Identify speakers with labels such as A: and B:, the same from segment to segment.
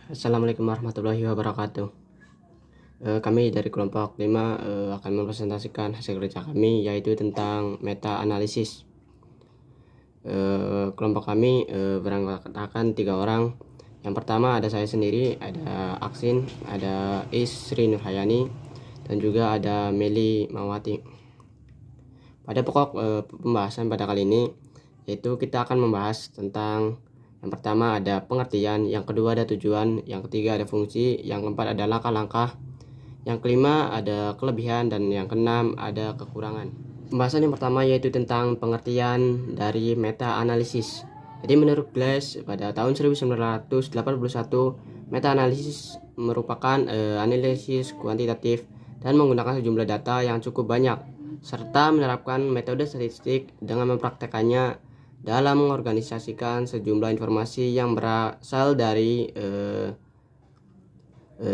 A: Assalamualaikum warahmatullahi wabarakatuh. Kami dari kelompok 5 akan mempresentasikan hasil kerja kami, yaitu tentang meta analisis. Kelompok kami beranggotakan 3 orang. Yang pertama ada saya sendiri, ada Aksin, ada Sri Nurhayani, dan juga ada Meli Mawati. Pada pokok pembahasan pada kali ini, yaitu kita akan membahas tentang yang pertama ada pengertian, yang kedua ada tujuan, yang ketiga ada fungsi, yang keempat ada langkah-langkah, yang kelima ada kelebihan, dan yang keenam ada kekurangan. Pembahasan yang pertama yaitu tentang pengertian dari meta analisis. Jadi menurut Glass pada tahun 1981, meta analisis merupakan analisis kuantitatif dan menggunakan sejumlah data yang cukup banyak, serta menerapkan metode statistik dengan mempraktekannya dalam mengorganisasikan sejumlah informasi yang berasal dari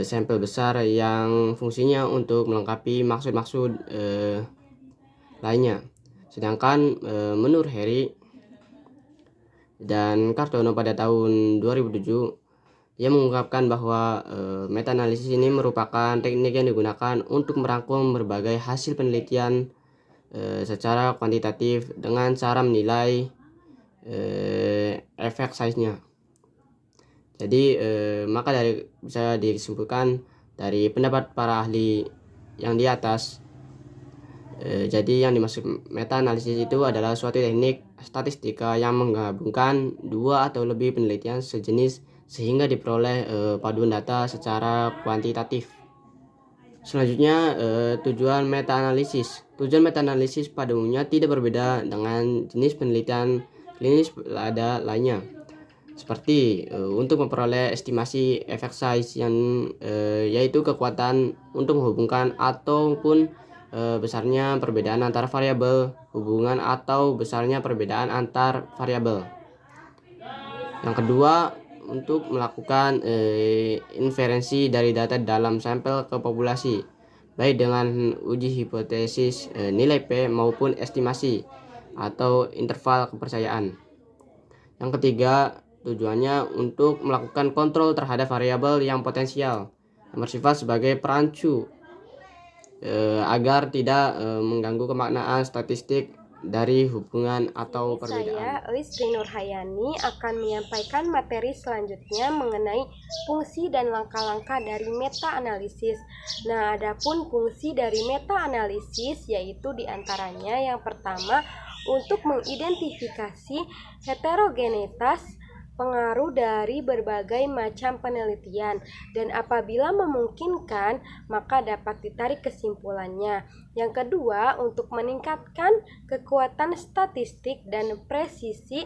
A: sampel besar yang fungsinya untuk melengkapi maksud-maksud lainnya. Sedangkan menurut Harry dan Cardono pada tahun 2007, ia mengungkapkan bahwa meta-analisis ini merupakan teknik yang digunakan untuk merangkum berbagai hasil penelitian secara kuantitatif dengan cara menilai efek size-nya. Jadi maka bisa disimpulkan dari pendapat para ahli yang di atas. Jadi yang dimaksud meta analisis itu adalah suatu teknik statistika yang menggabungkan dua atau lebih penelitian sejenis sehingga diperoleh paduan data secara kuantitatif. Selanjutnya, tujuan meta analisis. Tujuan meta analisis pada umumnya tidak berbeda dengan jenis penelitian klinis lainnya, seperti untuk memperoleh estimasi efek size yang yaitu kekuatan untuk menghubungkan ataupun besarnya perbedaan antar variabel, hubungan atau besarnya perbedaan antar variabel. Yang kedua, untuk melakukan inferensi dari data dalam sampel ke populasi, baik dengan uji hipotesis nilai P maupun estimasi atau interval kepercayaan. Yang ketiga, tujuannya untuk melakukan kontrol terhadap variabel yang potensial yang bersifat sebagai perancu agar tidak mengganggu kemaknaan statistik dari hubungan atau perbedaan.
B: Saya, Sri Nurhayani, akan menyampaikan materi selanjutnya mengenai fungsi dan langkah-langkah dari meta-analisis. Nah, adapun fungsi dari meta-analisis yaitu diantaranya yang pertama untuk mengidentifikasi heterogenitas pengaruh dari berbagai macam penelitian, dan apabila memungkinkan maka dapat ditarik kesimpulannya. Yang kedua, untuk meningkatkan kekuatan statistik dan presisi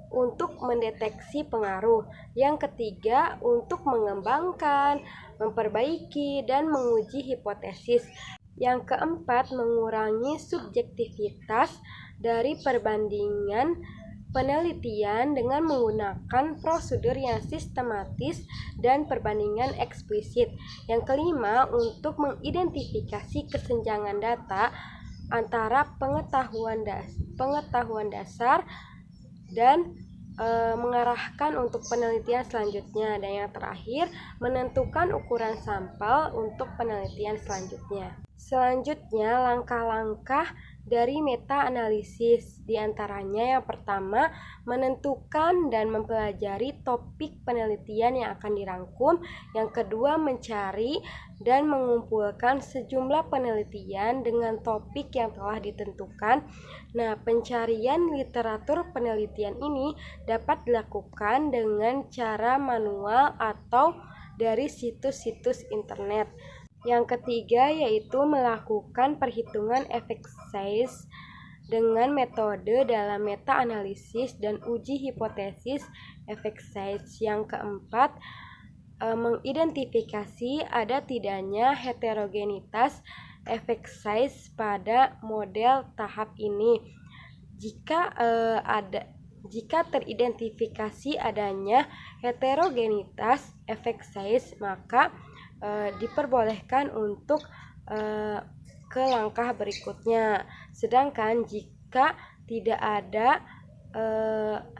B: untuk mendeteksi pengaruh. Yang ketiga, untuk mengembangkan, memperbaiki, dan menguji hipotesis. Yang keempat, mengurangi subjektivitas dari perbandingan penelitian dengan menggunakan prosedur yang sistematis dan perbandingan eksplisit. Yang kelima, untuk mengidentifikasi kesenjangan data antara pengetahuan dasar dan mengarahkan untuk penelitian selanjutnya. Dan yang terakhir, menentukan ukuran sampel untuk penelitian selanjutnya. Selanjutnya, langkah-langkah dari meta-analisis, diantaranya yang pertama, menentukan dan mempelajari topik penelitian yang akan dirangkum. Yang kedua, mencari dan mengumpulkan sejumlah penelitian dengan topik yang telah ditentukan. Nah, pencarian literatur penelitian ini dapat dilakukan dengan cara manual atau dari situs-situs internet. Yang ketiga yaitu melakukan perhitungan efek size dengan metode dalam meta-analisis dan uji hipotesis efek size. Yang keempat, mengidentifikasi ada tidaknya heterogenitas efek size pada model tahap ini. Jika teridentifikasi adanya heterogenitas efek size, maka diperbolehkan untuk ke langkah berikutnya. Sedangkan jika tidak ada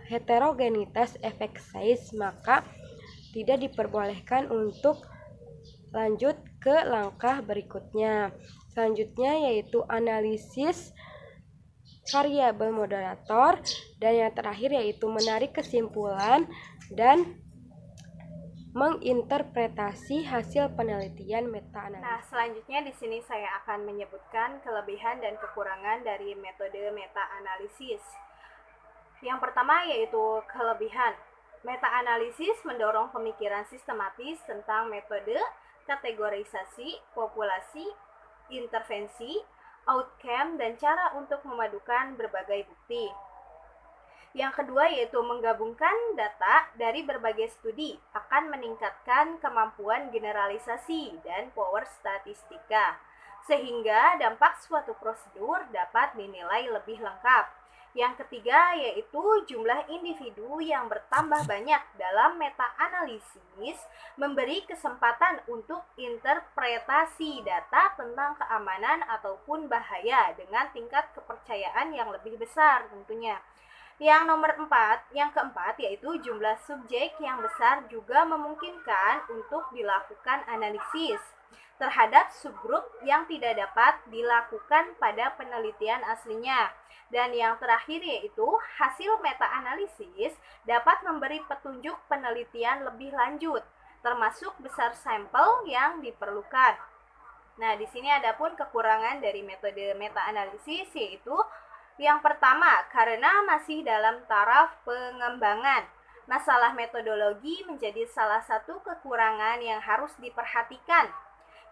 B: heterogenitas efek size, maka tidak diperbolehkan untuk lanjut ke langkah berikutnya. Selanjutnya yaitu analisis variabel moderator, dan yang terakhir yaitu menarik kesimpulan dan menginterpretasi hasil penelitian meta-analisis.
C: Nah, selanjutnya di sini saya akan menyebutkan kelebihan dan kekurangan dari metode meta-analisis. Yang pertama yaitu kelebihan. Meta-analisis mendorong pemikiran sistematis tentang metode, kategorisasi, populasi, intervensi, outcome, dan cara untuk memadukan berbagai bukti. Yang kedua yaitu menggabungkan data dari berbagai studi akan meningkatkan kemampuan generalisasi dan power statistika, sehingga dampak suatu prosedur dapat dinilai lebih lengkap. Yang ketiga yaitu jumlah individu yang bertambah banyak dalam meta-analisis memberi kesempatan untuk interpretasi data tentang keamanan ataupun bahaya dengan tingkat kepercayaan yang lebih besar tentunya. Yang keempat yaitu jumlah subjek yang besar juga memungkinkan untuk dilakukan analisis terhadap subgrup yang tidak dapat dilakukan pada penelitian aslinya. Dan yang terakhir yaitu hasil meta-analisis dapat memberi petunjuk penelitian lebih lanjut, termasuk besar sampel yang diperlukan. Nah, di sini ada pun kekurangan dari metode meta-analisis yaitu yang pertama, karena masih dalam taraf pengembangan. Masalah metodologi menjadi salah satu kekurangan yang harus diperhatikan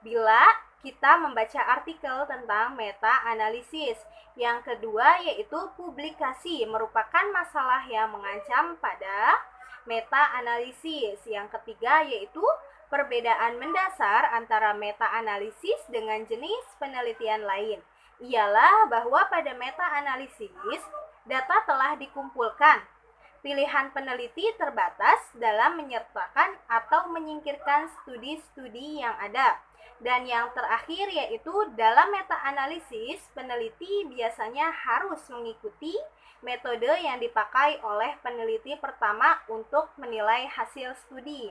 C: bila kita membaca artikel tentang meta-analisis. Yang kedua yaitu publikasi merupakan masalah yang mengancam pada meta-analisis. Yang ketiga yaitu perbedaan mendasar antara meta-analisis dengan jenis penelitian lain. Ialah bahwa pada meta-analisis data telah dikumpulkan. Pilihan peneliti terbatas dalam menyertakan atau menyingkirkan studi-studi yang ada. Dan yang terakhir yaitu dalam meta-analisis, peneliti biasanya harus mengikuti metode yang dipakai oleh peneliti pertama untuk menilai hasil studi.